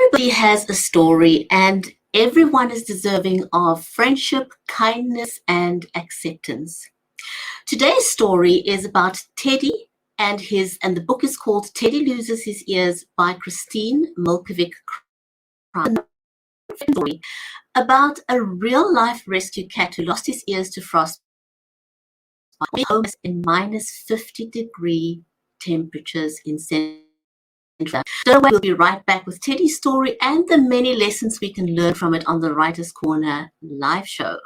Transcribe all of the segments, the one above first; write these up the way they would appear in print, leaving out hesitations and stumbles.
Everybody has a story, and everyone is deserving of friendship, kindness, and acceptance. Today's story is about Teddy and the book is called Teddy Loses His Ears by Christine Milkovic Krauss. Story about a real life rescue cat who lost his ears to frostbite in minus 50-degree temperatures in Central. Don't worry, we'll be right back with Teddy's story and the many lessons we can learn from it on the Writer's Corner live show.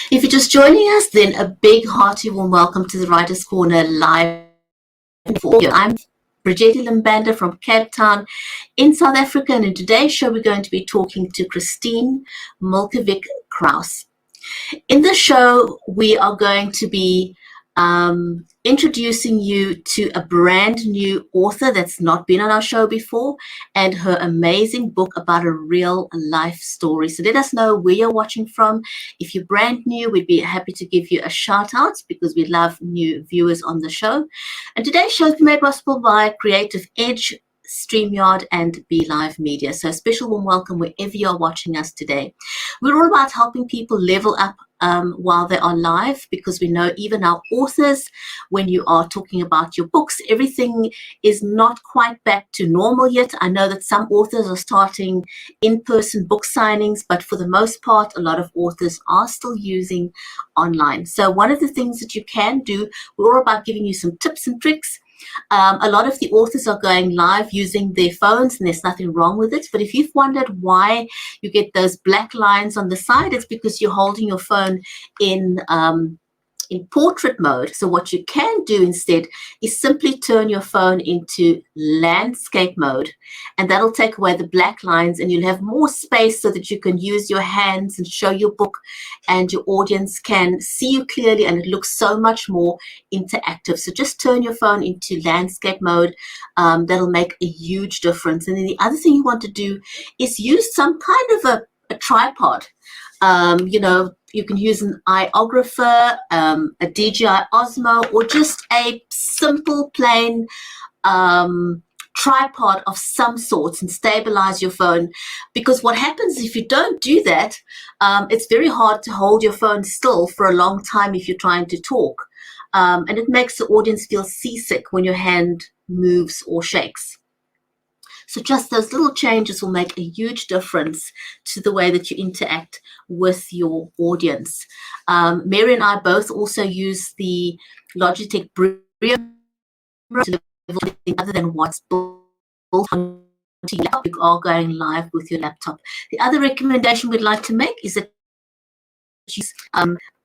If you're just joining us, then a big hearty warm welcome to the Writer's Corner live. I'm Brigitte Limbanda from Cape Town in South Africa, and in today's show we're going to be talking to Christine Milkovic Krauss. In the show, we are going to be introducing you to a brand new author that's not been on our show before, and her amazing book about a real life story. So let us know where you're watching from. If you're brand new, we'd be happy to give you a shout out because we love new viewers on the show. And today's show is made possible by Creative Edge, StreamYard, and BeLive Media. So a special warm welcome wherever you're watching us today. We're all about helping people level up while they are live, because we know even our authors, when you are talking about your books, everything is not quite back to normal yet. I know that some authors are starting in-person book signings, but for the most part, a lot of authors are still using online. So one of the things that you can do, we're all about giving you some tips and tricks. A lot of the authors are going live using their phones, and there's nothing wrong with it. But if you've wondered why you get those black lines on the side, it's because you're holding your phone in portrait mode. So what you can do instead is simply turn your phone into landscape mode, and that'll take away the black lines, and you'll have more space so that you can use your hands and show your book, and your audience can see you clearly, and it looks so much more interactive. So just turn your phone into landscape mode. That'll make a huge difference. And then the other thing you want to do is use some kind of a tripod. You can use an iographer, a DJI Osmo, or just a simple plain tripod of some sorts, and stabilize your phone. Because what happens if you don't do that, it's very hard to hold your phone still for a long time if you're trying to talk. And it makes the audience feel seasick when your hand moves or shakes. So just those little changes will make a huge difference to the way that you interact with your audience. Mary and I both also use the Logitech Brio other than what's built on your laptop. You are going live with your laptop. The other recommendation we'd like to make is that use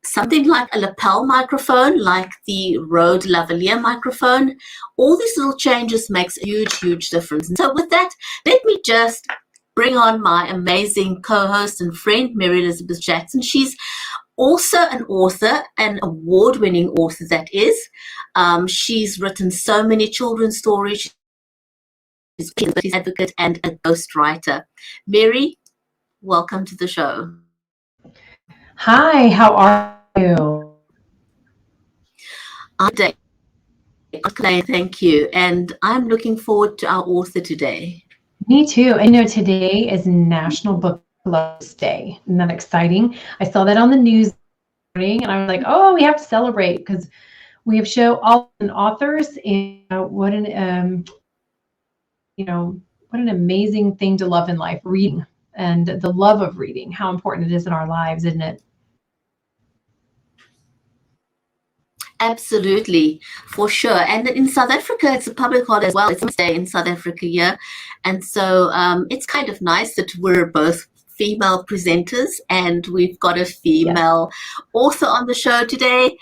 something like a lapel microphone, like the Rode lavalier microphone. All these little changes makes a huge, huge difference. And so with that, let me just bring on my amazing co-host and friend, Mary Elizabeth Jackson. She's also an author, an award-winning author that is. She's written so many children's stories. She's an advocate and a ghostwriter. Mary, welcome to the show. Hi, how are you? I'm okay, thank you. And I'm looking forward to our author today. Me too. And today is National Book Lovers Day. Isn't that exciting? I saw that on the news this morning, and I was like, oh, we have to celebrate because we have show all authors, and what an amazing thing to love in life, reading, and the love of reading, how important it is in our lives, isn't it? Absolutely, for sure. And in South Africa, it's a public holiday as well. It's a day in South Africa here. And so it's kind of nice that we're both female presenters, and we've got a Yes. female author on the show today,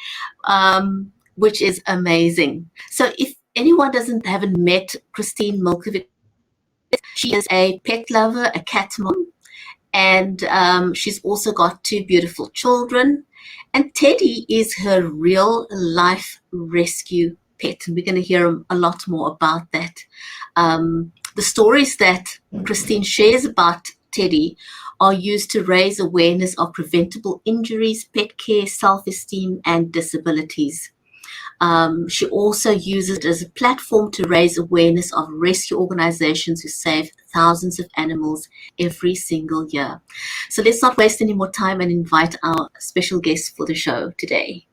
which is amazing. So if anyone haven't met Christine Milkovic, she is a pet lover, a cat mom, and she's also got 2 beautiful children. And Teddy is her real life rescue pet, and we're going to hear a lot more about that. The stories that Christine shares about Teddy are used to raise awareness of preventable injuries, pet care, self-esteem, and disabilities. She also uses it as a platform to raise awareness of rescue organizations who save thousands of animals every single year. So let's not waste any more time and invite our special guest for the show today.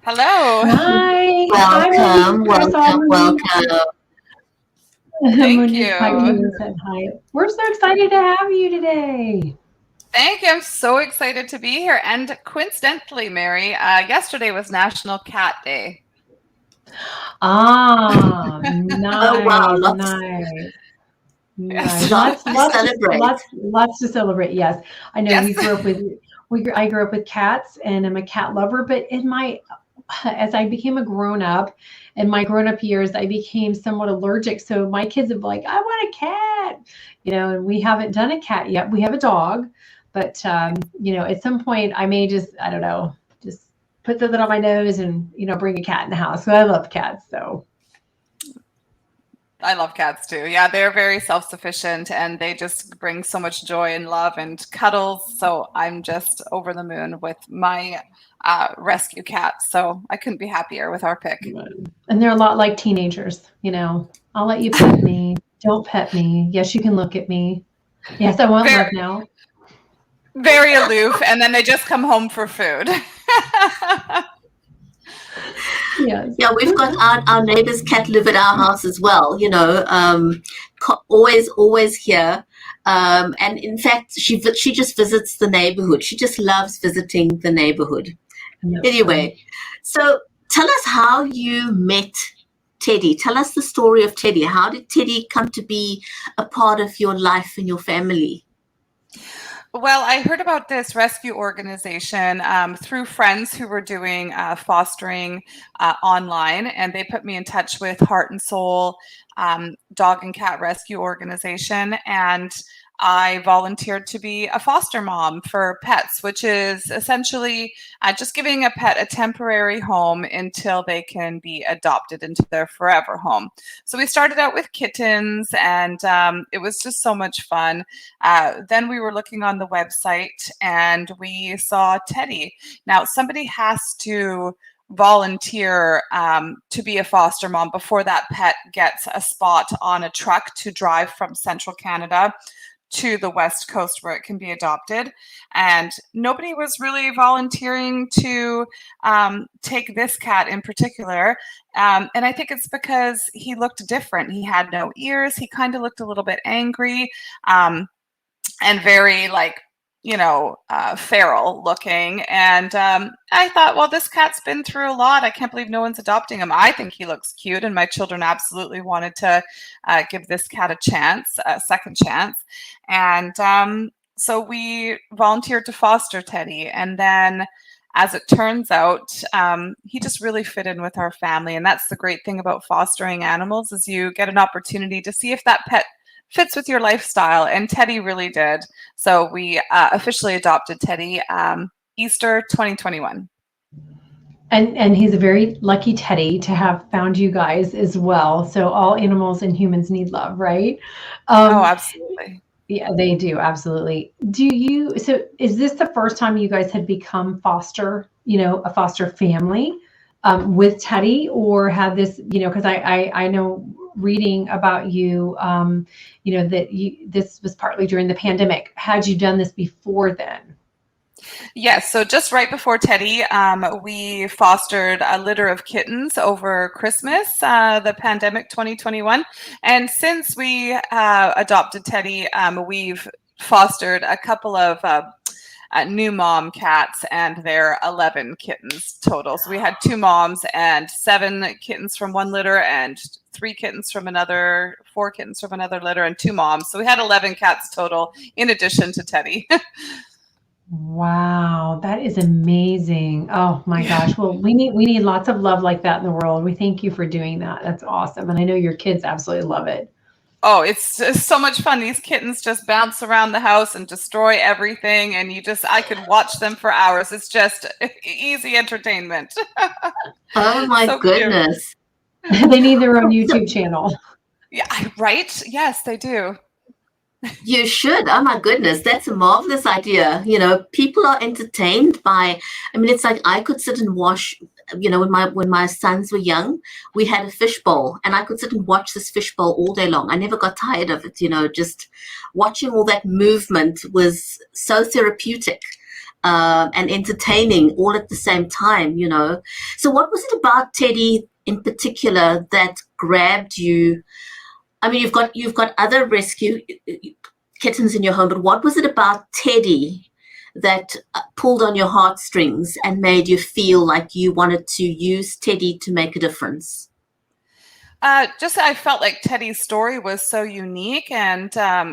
Hello. Hi. Welcome, Hi, welcome. Thank you. Hi. We're so excited to have you today. Thank you. I'm so excited to be here. And coincidentally, Mary, yesterday was National Cat Day. Ah, nice. Oh, wow. Nice. Lots to celebrate. Lots to celebrate. Yes, I know. Yes. I grew up with cats, and I'm a cat lover. But as I became a grown up, in my grown up years, I became somewhat allergic. So my kids have like, I want a cat, and we haven't done a cat yet. We have a dog, but at some point I may just put something on my nose and bring a cat in the house. So I love cats. So. I love cats too. Yeah, they're very self-sufficient and they just bring so much joy and love and cuddles. So I'm just over the moon with my rescue cat. So I couldn't be happier with our pick. And they're a lot like teenagers. I'll let you pet me. Don't pet me. Yes, you can look at me. Yes, I want love now. Very aloof. And then they just come home for food. Yes. Yeah, we've got our neighbor's cat live at our house as well, always here. And in fact, she just visits the neighborhood. She just loves visiting the neighborhood. Anyway, so tell us how you met Teddy. Tell us the story of Teddy. How did Teddy come to be a part of your life and your family? Well, I heard about this rescue organization through friends who were doing fostering online, and they put me in touch with Heart and Soul Dog and Cat Rescue Organization, and I volunteered to be a foster mom for pets, which is essentially just giving a pet a temporary home until they can be adopted into their forever home. So we started out with kittens, and it was just so much fun. Then we were looking on the website and we saw Teddy. Now, somebody has to volunteer to be a foster mom before that pet gets a spot on a truck to drive from central Canada to the West Coast where it can be adopted. And nobody was really volunteering to take this cat in particular. And I think it's because he looked different. He had no ears. He kind of looked a little bit angry and very feral looking. And I thought, well, this cat's been through a lot. I can't believe no one's adopting him. I think he looks cute, and my children absolutely wanted to give this cat a second chance. And so we volunteered to foster Teddy. And then as it turns out, he just really fit in with our family. And that's the great thing about fostering animals, is you get an opportunity to see if that pet fits with your lifestyle, and Teddy really did. So we officially adopted Teddy Easter 2021. And he's a very lucky Teddy to have found you guys as well. So all animals and humans need love, right? Oh, absolutely. Yeah, they do. Absolutely. So is this the first time you guys had become a foster family with Teddy, or had this, because I know reading about you, that this was partly during the pandemic. Had you done this before then? Yes, so just right before Teddy, we fostered a litter of kittens over Christmas, the pandemic 2021. And since we adopted Teddy, we've fostered a couple of new mom cats, and there are 11 kittens total. So we had 2 moms and 7 kittens from one litter, and 3 kittens from another, 4 kittens from another litter, and 2 moms. So we had 11 cats total in addition to Teddy. Wow, that is amazing. Oh my gosh. Well, we need lots of love like that in the world. We thank you for doing that. That's awesome. And I know your kids absolutely love it. Oh, it's just so much fun. These kittens just bounce around the house and destroy everything, and I could watch them for hours. It's just easy entertainment. Oh my So cute. goodness. They need their own YouTube channel. Yeah, right? Yes, they do. You should. Oh my goodness, that's a marvelous idea. People are entertained by. I mean, it's like I could sit and watch. When my sons were young, we had a fishbowl, and I could sit and watch this fishbowl all day long. I never got tired of it. Just watching all that movement was so therapeutic and entertaining all at the same time. So, what was it about Teddy in particular that grabbed you? I mean, you've got other rescue kittens in your home, but what was it about Teddy that pulled on your heartstrings and made you feel like you wanted to use Teddy to make a difference? Just I felt like Teddy's story was so unique, and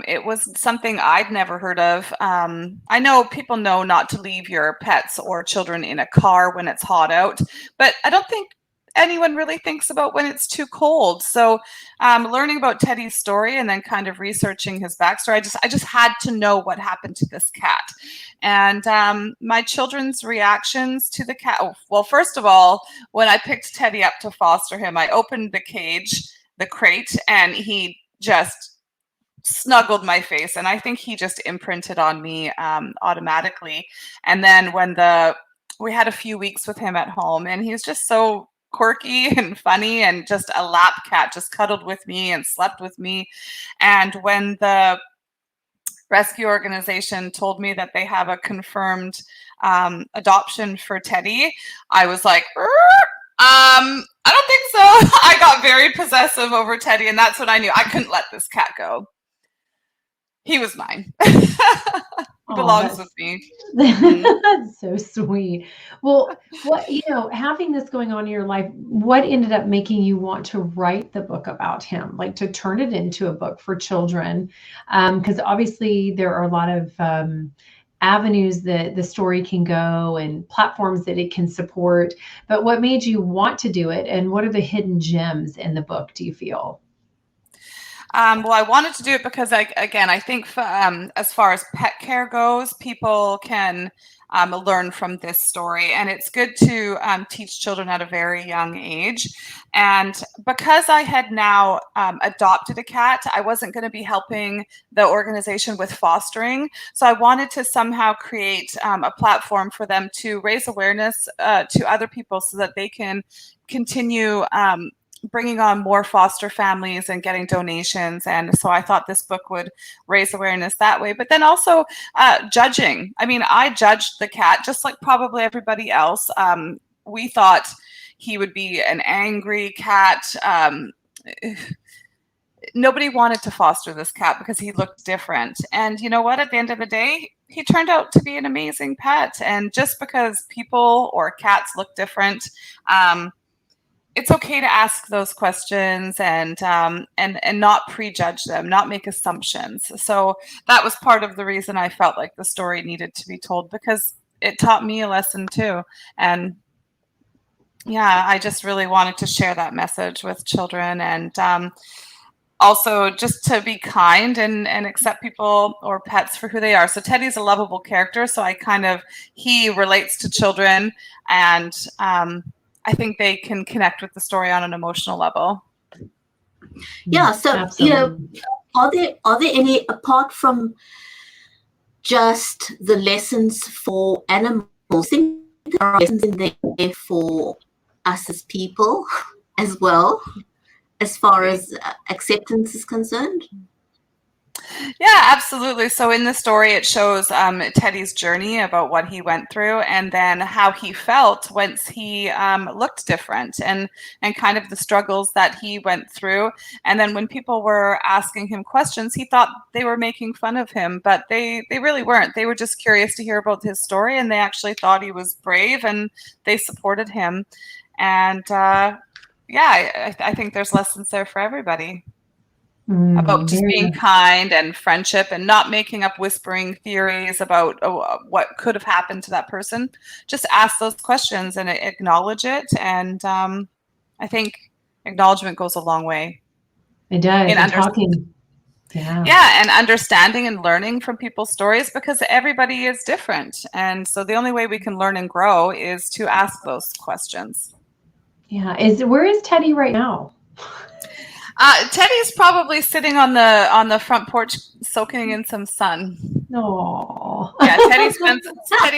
it was something I'd never heard of. I know people know not to leave your pets or children in a car when it's hot out, but I don't think anyone really thinks about when it's too cold. So learning about Teddy's story and then kind of researching his backstory, I just had to know what happened to this cat. And my children's reactions to the cat, well, first of all, when I picked Teddy up to foster him, I opened the cage, the crate, and he just snuggled my face. And I think he just imprinted on me automatically. And then we had a few weeks with him at home, and he's just so quirky and funny and just a lap cat, just cuddled with me and slept with me. And when the rescue organization told me that they have a confirmed adoption for Teddy, I was like, I don't think so. I got very possessive over Teddy, and that's when I knew I couldn't let this cat go. He was mine. Belongs with me. That's so sweet. Well, having this going on in your life, what ended up making you want to write the book about him, like to turn it into a book for children? Because obviously there are a lot of avenues that the story can go and platforms that it can support. But what made you want to do it, and what are the hidden gems in the book, do you feel? Well, I wanted to do it because, I think as far as pet care goes, people can learn from this story. And it's good to teach children at a very young age. And because I had now adopted a cat, I wasn't going to be helping the organization with fostering. So I wanted to somehow create a platform for them to raise awareness to other people so that they can continue bringing on more foster families and getting donations. And so I thought this book would raise awareness that way. But then also judging. I mean, I judged the cat just like probably everybody else. We thought he would be an angry cat. Nobody wanted to foster this cat because he looked different. And you know what? At the end of the day, he turned out to be an amazing pet. And just because people or cats look different, it's okay to ask those questions and not prejudge them, not make assumptions. So that was part of the reason I felt like the story needed to be told, because it taught me a lesson too. And yeah, I just really wanted to share that message with children, and also just to be kind and accept people or pets for who they are. So Teddy's a lovable character, so he relates to children, and I think they can connect with the story on an emotional level. Yeah. So, Absolutely. are there any, apart from just the lessons for animals, I think there are lessons in there for us as people as well, as far as acceptance is concerned? Yeah, absolutely. So in the story, it shows Teddy's journey about what he went through, and then how he felt once he looked different, and kind of the struggles that he went through. And then when people were asking him questions, he thought they were making fun of him, but they really weren't. They were just curious to hear about his story, and they actually thought he was brave, and they supported him. And yeah, I think there's lessons there for everybody. About just being kind and friendship, and not making up whispering theories about what could have happened to that person. Just ask those questions and acknowledge it. And I think acknowledgement goes a long way. It does. In talking. Yeah, and understanding and learning from people's stories, because everybody is different. And so the only way we can learn and grow is to ask those questions. Yeah. Where is Teddy right now? Teddy's probably sitting on the front porch soaking in some sun. No. Yeah, Teddy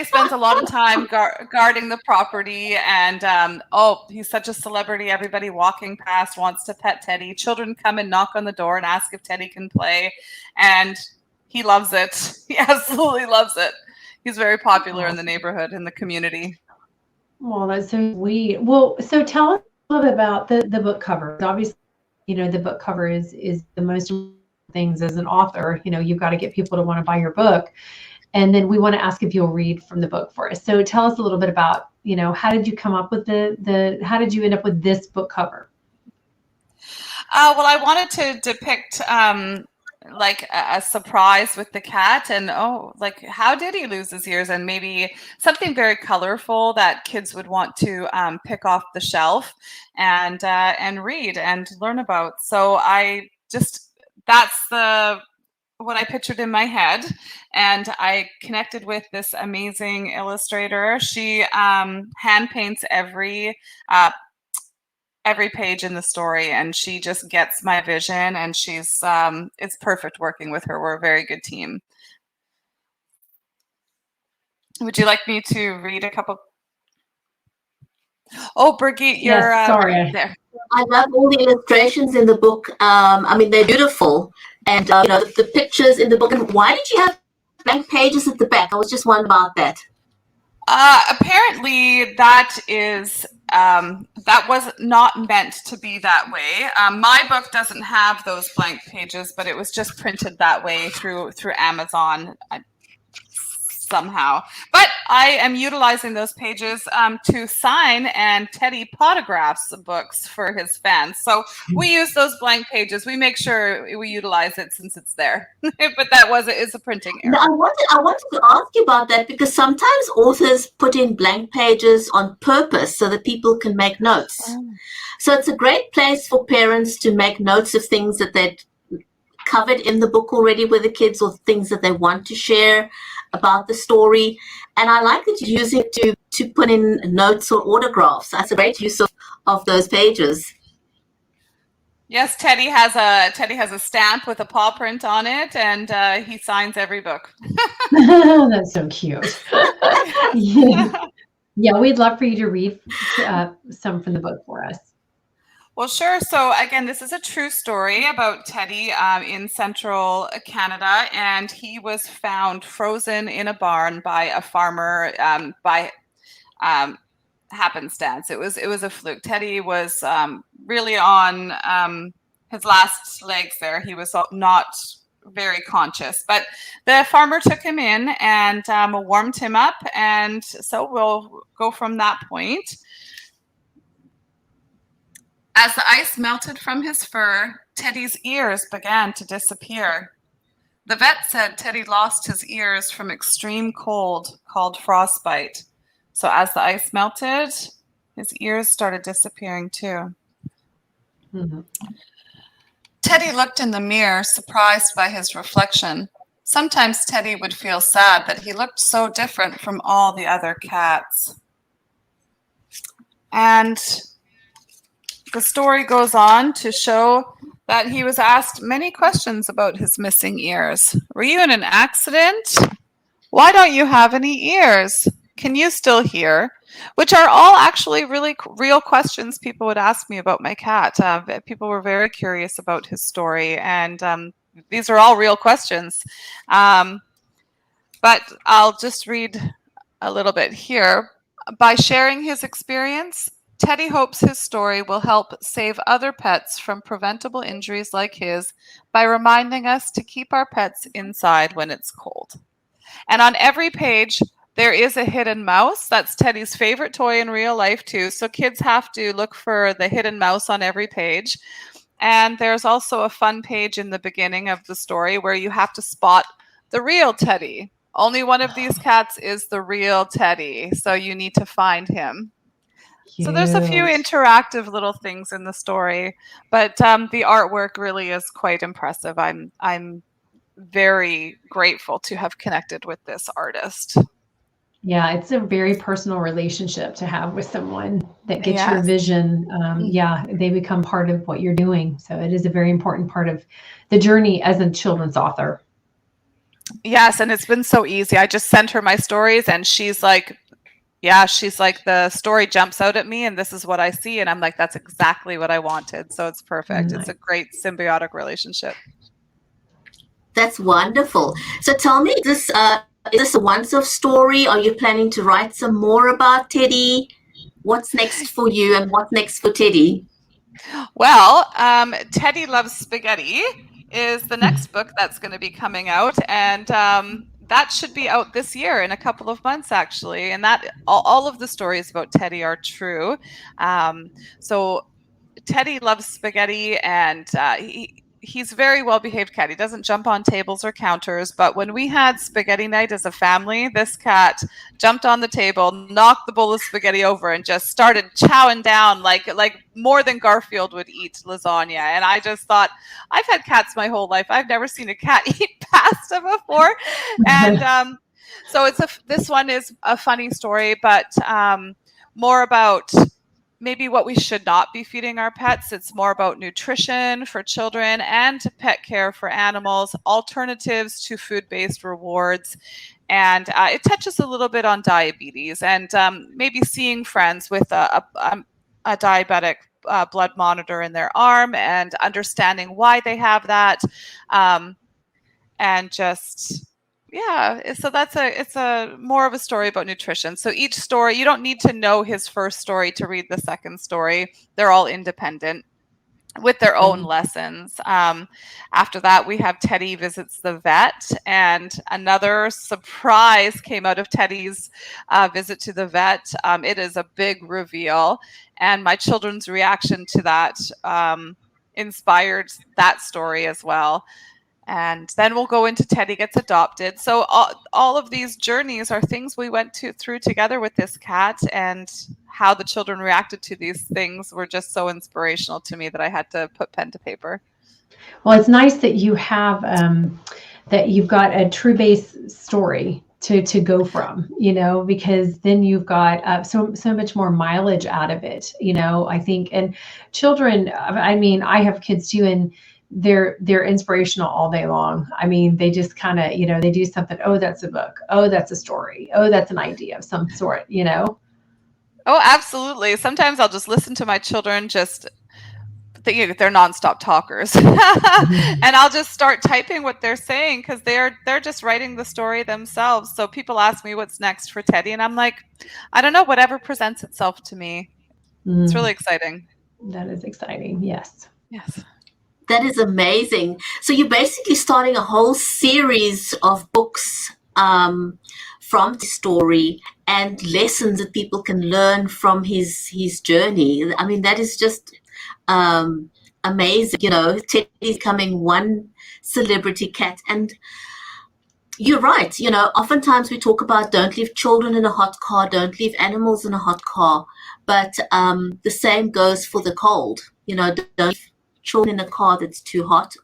spends a lot of time guarding the property, and he's such a celebrity. Everybody walking past wants to pet Teddy. Children come and knock on the door and ask if Teddy can play, and he loves it. He absolutely loves it. He's very popular in the neighborhood, in the community. Well, that's so sweet. Well, so tell us a little bit about the book cover. Obviously, the book cover is the most important things as an author. You've got to get people to want to buy your book. And then we want to ask if you'll read from the book for us. So tell us a little bit about, how did you come up with how did you end up with this book cover? Well, I wanted to depict like a surprise with the cat, and how did he lose his ears, and maybe something very colorful that kids would want to pick off the shelf and read and learn about. So that's what I pictured in my head, and I connected with this amazing illustrator. She hand paints every page in the story, and she just gets my vision, and she's it's perfect working with her. We're a very good team. Would you like me to read a couple? Oh, Brigitte, you're sorry. There. I love all the illustrations in the book. They're beautiful, and the pictures in the book. And why did you have blank pages at the back? I was just wondering about that. Apparently, that was not meant to be that way. My book doesn't have those blank pages, but it was just printed that way through Amazon somehow. But I am utilizing those pages to sign and Teddy autographs books for his fans. So we use those blank pages. We make sure we utilize it since it's there. But it's a printing error. Now, I wanted to ask you about that, because sometimes authors put in blank pages on purpose so that people can make notes. So it's a great place for parents to make notes of things that they've covered in the book already with the kids, or things that they want to share about the story. And I like that you're using it to put in notes or autographs. That's a great use of those pages. Yes, Teddy has a stamp with a paw print on it, and he signs every book. That's so cute. Yeah, we'd love for you to read some from the book for us. Well, sure. So again, this is a true story about Teddy in central Canada, and he was found frozen in a barn by a farmer by happenstance. It was a fluke. Teddy was really on his last legs there. He was not very conscious, but the farmer took him in and warmed him up, and so we'll go from that point. As the ice melted from his fur, Teddy's ears began to disappear. The vet said Teddy lost his ears from extreme cold called frostbite. So as the ice melted, his ears started disappearing too. Mm-hmm. Teddy looked in the mirror, surprised by his reflection. Sometimes Teddy would feel sad that he looked so different from all the other cats. And the story goes on to show that he was asked many questions about his missing ears. Were you in an accident? Why don't you have any ears? Can you still hear? which are all actually really real questions people would ask me about my cat. People were very curious about his story, and these are all real questions. But I'll just read a little bit here. By sharing his experience, Teddy hopes his story will help save other pets from preventable injuries like his by reminding us to keep our pets inside when it's cold. And on every page, there is a hidden mouse. That's Teddy's favorite toy in real life, too. So kids have to look for the hidden mouse on every page. And there's also a fun page in the beginning of the story where you have to spot the real Teddy. Only one of these cats is the real Teddy, so you need to find him. So there's a few Cute. interactive little things in the story, but the artwork really is quite impressive. I'm very grateful to have connected with this artist. Yeah, it's a very personal relationship to have with someone that gets your Yes. vision. Yeah, they become part of what you're doing. So it is a very important part of the journey as a children's author. Yes, and it's been so easy. I just sent her my stories, and she's like, the story jumps out at me, and this is what I see, and I'm like, that's exactly what I wanted. So it's perfect. Nice. It's a great symbiotic relationship. That's wonderful. So tell me, is this a once-off story? Are you planning to write some more about Teddy? What's next for you, and what's next for Teddy? Well, Teddy Loves Spaghetti is the next book that's going to be coming out, and that should be out this year in a couple of months, actually. And that all of the stories about Teddy are true. So Teddy loves spaghetti, and he's a very well-behaved cat. He doesn't jump on tables or counters, but when we had spaghetti night as a family, this cat jumped on the table, knocked the bowl of spaghetti over, and just started chowing down like more than Garfield would eat lasagna. And I just thought, I've had cats my whole life. I've never seen a cat eat pasta before. And so this one is a funny story, but more about maybe what we should not be feeding our pets. It's more about nutrition for children and pet care for animals, alternatives to food-based rewards. And it touches a little bit on diabetes and maybe seeing friends with a diabetic blood monitor in their arm and understanding why they have that. And just... yeah, so it's a more of a story about nutrition. So each story, you don't need to know his first story to read the second story. They're all independent with their own lessons. After that, we have Teddy Visits the Vet, and another surprise came out of Teddy's visit to the vet. It is a big reveal, and my children's reaction to that inspired that story as well. And then we'll go into Teddy Gets Adopted. So all of these journeys are things we went through together with this cat, and how the children reacted to these things were just so inspirational to me that I had to put pen to paper. Well, it's nice that you have that you've got a true base story to go from, because then you've got so much more mileage out of it, I think. And children, I mean, I have kids too, and they're inspirational all day long. I mean, they just kind of, they do something. Oh, that's a book. Oh, that's a story. Oh, that's an idea of some sort, Oh, absolutely. Sometimes I'll just listen to my children just thinking that they're nonstop talkers. And I'll just start typing what they're saying because they're just writing the story themselves. So people ask me what's next for Teddy, and I'm like, I don't know, whatever presents itself to me. It's really exciting. That is exciting. Yes. Yes. That is amazing. So you're basically starting a whole series of books from the story and lessons that people can learn from his journey. I mean, that is just amazing. Teddy's becoming one celebrity cat. And you're right. Oftentimes we talk about don't leave children in a hot car, don't leave animals in a hot car. But the same goes for the cold. Don't leave children in a car that's too hot,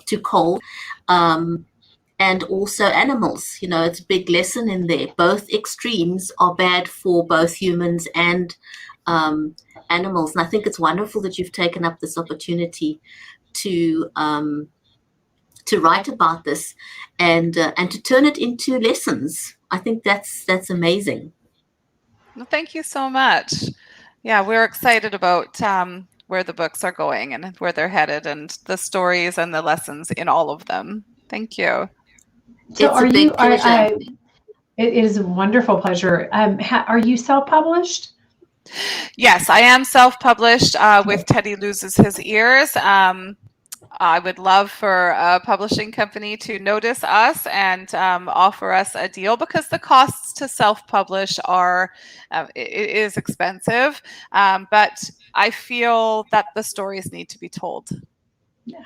too cold, and also animals. It's a big lesson in there. Both extremes are bad for both humans and animals. And I think it's wonderful that you've taken up this opportunity to write about this and to turn it into lessons. I think that's amazing. Well, thank you so much. Yeah, we're excited about where the books are going and where they're headed and the stories and the lessons in all of them. Thank you. So It's a big pleasure. it is a wonderful pleasure. Are you self-published? Yes, I am self-published with Teddy Loses His Ears. I would love for a publishing company to notice us and offer us a deal, because the costs to self-publish are it is expensive, but I feel that the stories need to be told.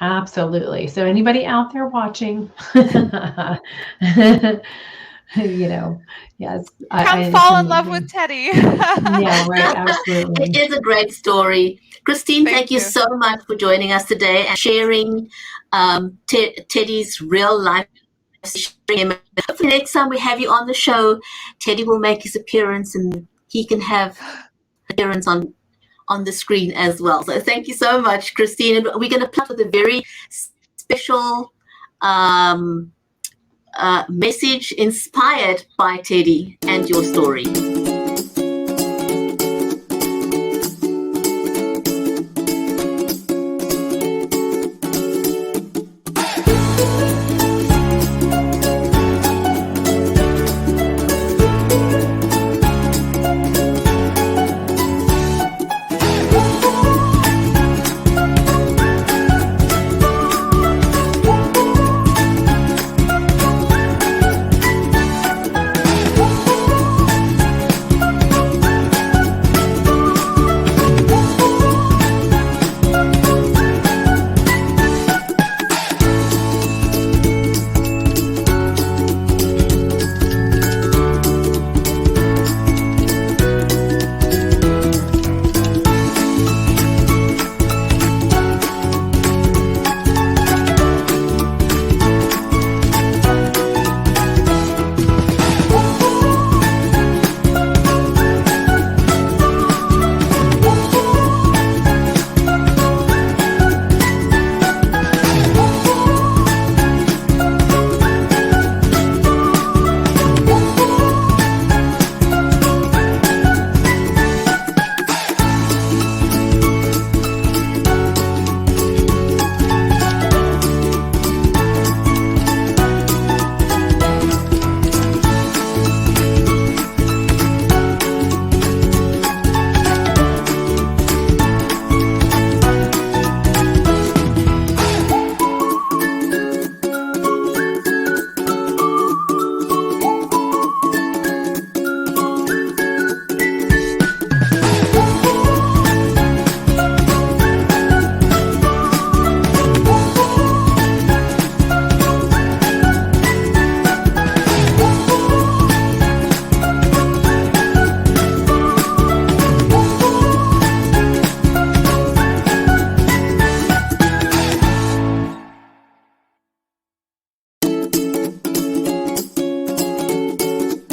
Absolutely. So anybody out there watching, yes. Come fall in love with Teddy. Yeah, right. Absolutely. It is a great story. Christine, thank you so much for joining us today and sharing Teddy's real life. Hopefully next time we have you on the show, Teddy will make his appearance and he can have appearance on the screen as well. So thank you so much, Christine. And we're going to plug with a very special message inspired by Teddy and your story.